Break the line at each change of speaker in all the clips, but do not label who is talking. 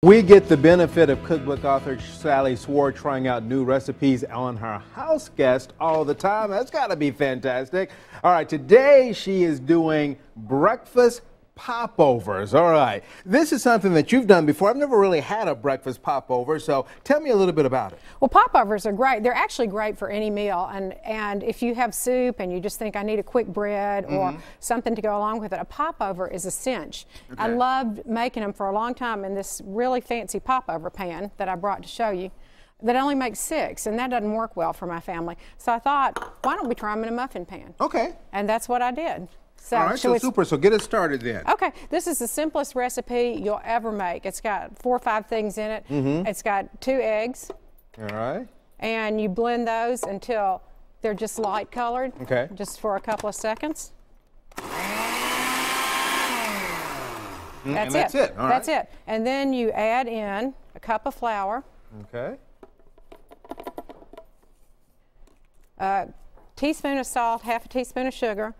We get the benefit of cookbook author Sallie Swor trying out new recipes on her house guest all the time. That's got to be fantastic. All right, today she is doing breakfast popovers. All right, this is something that you've done before. I've never really had a breakfast popover, so tell me a little bit about it.
Well, popovers are great. They're actually great for any meal, and if you have soup and you just think I need a quick bread or something to go along with it, a popover is a cinch. Okay. I loved making them for a long time in this really fancy popover pan that I brought to show you that only makes 6, and that doesn't work well for my family. So I thought, why don't we try them in a muffin pan?
Okay.
And that's what I did. So,
all right, so super. So get it started then.
Okay, this is the simplest recipe you'll ever make. It's got 4 or 5 things in it. It's got 2 eggs.
All right.
And you blend those until they're just light colored.
Okay.
Just for a couple of seconds.
That's it. All right.
That's it. And then you add in a cup of flour.
Okay.
A teaspoon of salt, half a teaspoon of sugar,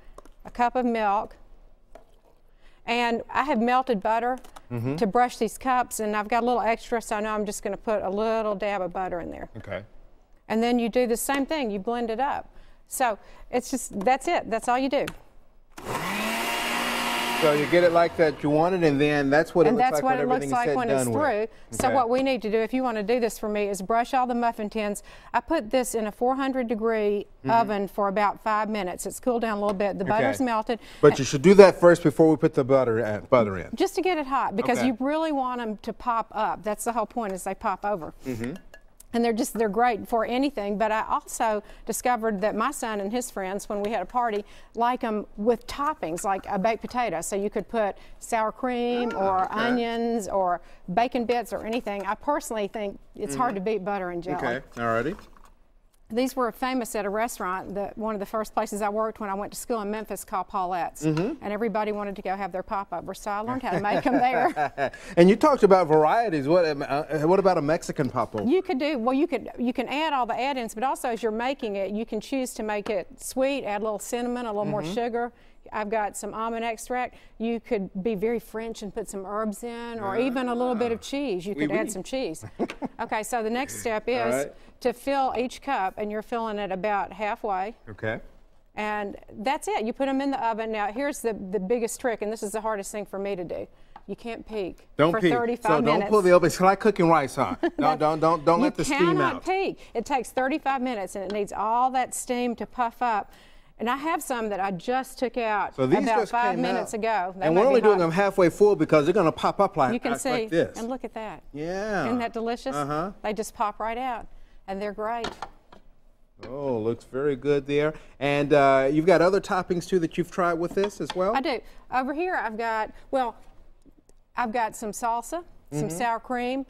a cup of milk, and I have melted butter to brush these cups, and I've got a little extra, so I know I'm just going to put a little dab of butter in there.
Okay.
And then you do the same thing, you blend it up. So it's just, that's it, that's all you do.
So you get it like that you want it, and then that's what it looks like when it's through.
Okay. So what we need to do, if you want to do this for me, is brush all the muffin tins. I put this in a 400-degree oven for about 5 minutes. It's cooled down a little bit. The butter's melted. But
you should do that first before we put the butter in.
Just to get it hot, because you really want them to pop up. That's the whole point, is they pop over. And they're great for anything, but I also discovered that my son and his friends, when we had a party, like them with toppings, like a baked potato. So you could put sour cream or onions or bacon bits or anything. I personally think it's hard to beat butter and jelly.
Okay, alrighty.
These were famous at a restaurant, one of the first places I worked when I went to school in Memphis, called Paulette's. And everybody wanted to go have their popover, so I learned how to make them there.
And you talked about varieties. What about a Mexican popover?
You could do, well, you can add all the add-ins, but also as you're making it, you can choose to make it sweet, add a little cinnamon, a little more sugar. I've got some almond extract. You could be very French and put some herbs in, or even a little bit of cheese. You could add some cheese. Okay, so the next step is to fill each cup, and you're filling it about halfway.
Okay.
And that's it. You put them in the oven. Now, here's the biggest trick, and this is the hardest thing for me to do. You can't peek for 35 minutes.
So don't pull the oven. It's like cooking rice, huh? No, don't let the steam out.
You cannot peek. It takes 35 minutes, and it needs all that steam to puff up. And I have some that I just took out about 5 minutes ago.
And we're only doing them halfway full because they're going to pop up like,
you can see,
like this.
And look at that.
Yeah.
Isn't that delicious? They just pop right out, and they're great.
Oh, looks very good there. And you've got other toppings too that you've tried with this as well?
I do. Over here I've got some salsa, some sour cream.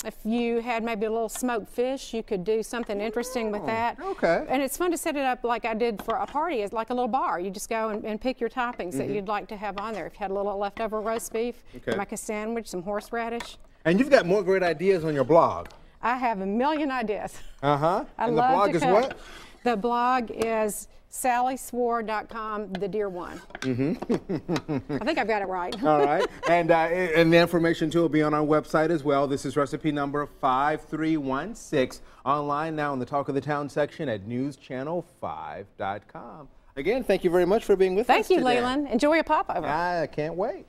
If you had maybe a little smoked fish, you could do something interesting with that.
Okay.
And it's fun to set it up like I did for a party. It's like a little bar. You just go and pick your toppings that you'd like to have on there. If you had a little leftover roast beef, make a sandwich, some horseradish.
And you've got more great ideas on your blog.
I have a million ideas.
And the blog is what?
The blog is SallieSwor.com, the dear one. I think I've got it right.
All right. And the information, too, will be on our website as well. This is recipe number 5316. Online now in the Talk of the Town section at newschannel5.com. Again, thank you very much for being with us today.
Thank you, Leland. Enjoy your popover.
I can't wait.